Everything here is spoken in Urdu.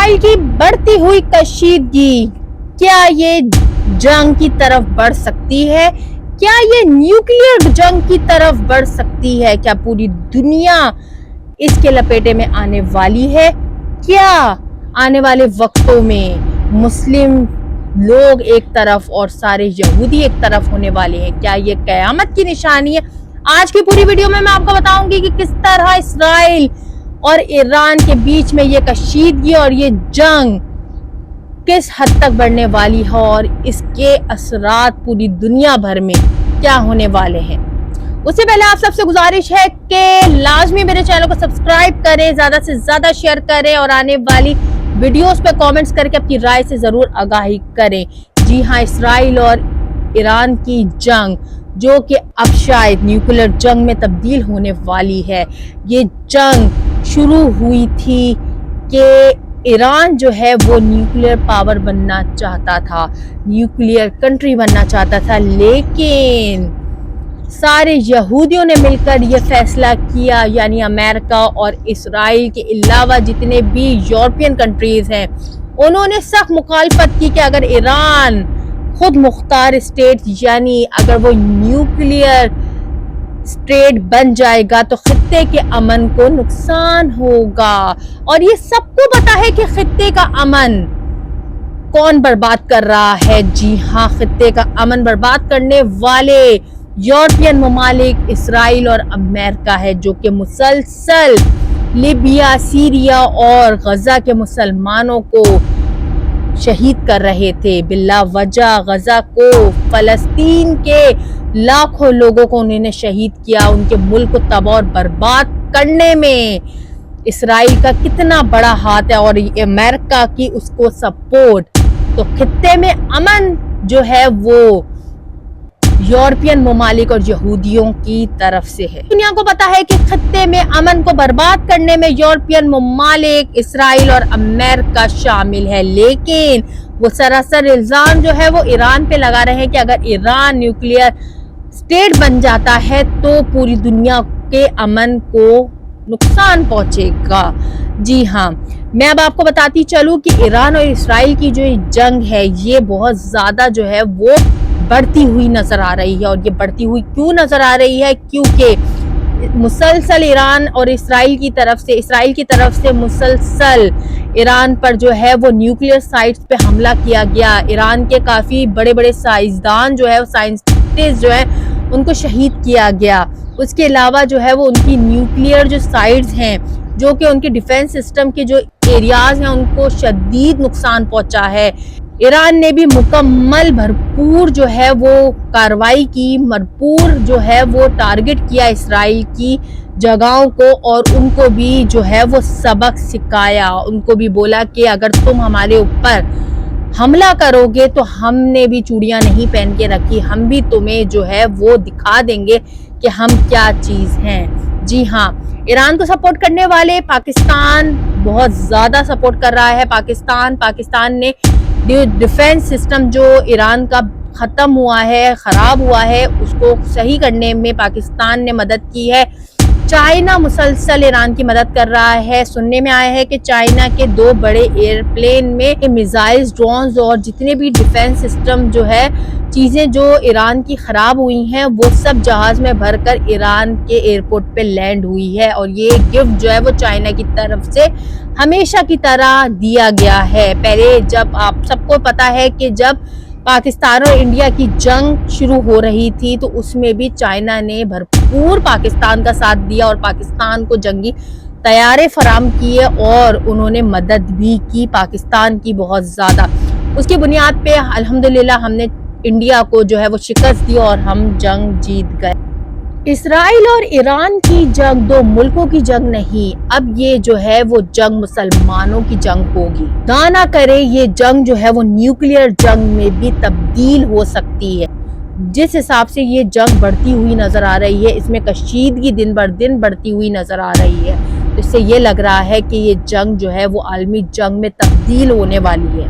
اسرائیل کی بڑھتی ہوئی کشیدگی کیا یہ جنگ کی طرف بڑھ سکتی ہے؟ کیا یہ نیوکلیئر جنگ کی طرف بڑھ سکتی ہے؟ کیا پوری دنیا اس کے لپیٹے میں آنے والی ہے؟ کیا آنے والے وقتوں میں مسلم لوگ ایک طرف اور سارے یہودی ایک طرف ہونے والے ہیں؟ کیا یہ قیامت کی نشانی ہے؟ آج کی پوری ویڈیو میں آپ کو بتاؤں گی کہ کس طرح اسرائیل اور ایران کے بیچ میں یہ کشیدگی اور یہ جنگ کس حد تک بڑھنے والی ہے اور اس کے اثرات پوری دنیا بھر میں کیا ہونے والے ہیں۔ اس سے پہلے آپ سب سے گزارش ہے کہ لازمی میرے چینل کو سبسکرائب کریں، زیادہ سے زیادہ شیئر کریں اور آنے والی ویڈیوز پہ کامنٹس کر کے اپنی رائے سے ضرور آگاہی کریں۔ جی ہاں، اسرائیل اور ایران کی جنگ جو کہ اب شاید نیوکلیئر جنگ میں تبدیل ہونے والی ہے۔ یہ جنگ شروع ہوئی تھی کہ ایران جو ہے وہ نیوکلیئر پاور بننا چاہتا تھا، نیوکلیئر کنٹری بننا چاہتا تھا، لیکن سارے یہودیوں نے مل کر یہ فیصلہ کیا، یعنی امریکہ اور اسرائیل کے علاوہ جتنے بھی یورپین کنٹریز ہیں، انہوں نے سخت مخالفت کی کہ اگر ایران خود مختار اسٹیٹ یعنی اگر وہ نیوکلیئر اسٹیٹ بن جائے گا تو خطے کے امن کو نقصان ہوگا۔ اور یہ سب کو پتا ہے کہ خطے کا امن کون برباد کر رہا ہے۔ جی ہاں، خطے کا امن برباد کرنے والے یورپین ممالک اسرائیل اور امریکہ ہے، جو کہ مسلسل لیبیا، سیریا اور غزہ کے مسلمانوں کو شہید کر رہے تھے بلا وجہ۔ غزہ کو، فلسطین کے لاکھوں لوگوں کو انہوں نے شہید کیا۔ ان کے ملک کو تباہ اور برباد کرنے میں اسرائیل کا کتنا بڑا ہاتھ ہے اور امریکہ کی اس کو سپورٹ۔ تو خطے میں امن جو ہے وہ یورپین ممالک اور یہودیوں کی طرف سے ہے۔ دنیا کو پتا ہے کہ خطے میں امن کو برباد کرنے میں یورپین ممالک، اسرائیل اور امریکہ شامل ہے، لیکن وہ سراسر الزام جو ہے وہ ایران پہ لگا رہے ہیں کہ اگر ایران نیوکلیئر اسٹیٹ بن جاتا ہے تو پوری دنیا کے امن کو نقصان پہنچے گا۔ جی ہاں، میں اب آپ کو بتاتی چلوں کہ ایران اور اسرائیل کی جو جنگ ہے یہ بہت زیادہ جو ہے وہ بڑھتی ہوئی نظر آ رہی ہے۔ اور یہ بڑھتی ہوئی کیوں نظر آ رہی ہے؟ کیونکہ مسلسل ایران اور اسرائیل کی طرف سے مسلسل ایران پر جو ہے وہ نیوکلیئر سائٹس پہ حملہ کیا گیا۔ ایران کے کافی بڑے بڑے سائنسدان جو ہے، سائنٹسٹ جو ہے، ان کو شہید کیا گیا۔ اس کے علاوہ جو ہے وہ ان کی نیوکلیئر جو سائٹس ہیں، جو کہ ان کے ڈیفنس سسٹم کے جو ایریاز ہیں، ان کو شدید نقصان پہنچا ہے۔ ایران نے بھی مکمل بھرپور جو ہے وہ کارروائی کی، بھرپور جو ہے وہ ٹارگٹ کیا اسرائیل کی جگہوں کو اور ان کو بھی جو ہے وہ سبق سکھایا۔ ان کو بھی بولا کہ اگر تم ہمارے اوپر حملہ کرو گے تو ہم نے بھی چوڑیاں نہیں پہن کے رکھی، ہم بھی تمہیں جو ہے وہ دکھا دیں گے کہ ہم کیا چیز ہیں۔ جی ہاں، ایران کو سپورٹ کرنے والے پاکستان بہت زیادہ سپورٹ کر رہا ہے۔ پاکستان نے ڈیفنس سسٹم جو ایران کا ختم ہوا ہے، خراب ہوا ہے، اس کو صحیح کرنے میں پاکستان نے مدد کی ہے۔ چائنا مسلسل ایران کی مدد کر رہا ہے۔ سننے میں آیا ہے کہ چائنا کے 2 بڑے ایئر پلین میں میزائلز، ڈرونز اور جتنے بھی ڈیفنس سسٹم جو ہے، چیزیں جو ایران کی خراب ہوئی ہیں، وہ سب جہاز میں بھر کر ایران کے ایئرپورٹ پہ لینڈ ہوئی ہے۔ اور یہ گفٹ جو ہے وہ چائنا کی طرف سے ہمیشہ کی طرح دیا گیا ہے۔ پہلے جب آپ سب کو پتا ہے کہ جب پاکستان اور انڈیا کی جنگ شروع ہو رہی تھی تو اس میں بھی چائنا نے بھرپور پاکستان کا ساتھ دیا اور پاکستان کو جنگی طیارے فراہم کیے اور انہوں نے مدد بھی کی پاکستان کی بہت زیادہ۔ اس کی بنیاد پہ الحمدللہ ہم نے انڈیا کو جو ہے وہ شکست دی اور ہم جنگ جیت گئے۔ اسرائیل اور ایران کی جنگ 2 ملکوں کی جنگ نہیں، اب یہ جو ہے وہ جنگ مسلمانوں کی جنگ ہوگی۔ نہ کرے یہ جنگ جو ہے وہ نیوکلیئر جنگ میں بھی تبدیل ہو سکتی ہے۔ جس حساب سے یہ جنگ بڑھتی ہوئی نظر آ رہی ہے، اس میں کشیدگی دن بر دن بڑھتی ہوئی نظر آ رہی ہے، اس سے یہ لگ رہا ہے کہ یہ جنگ جو ہے وہ عالمی جنگ میں تبدیل ہونے والی ہے۔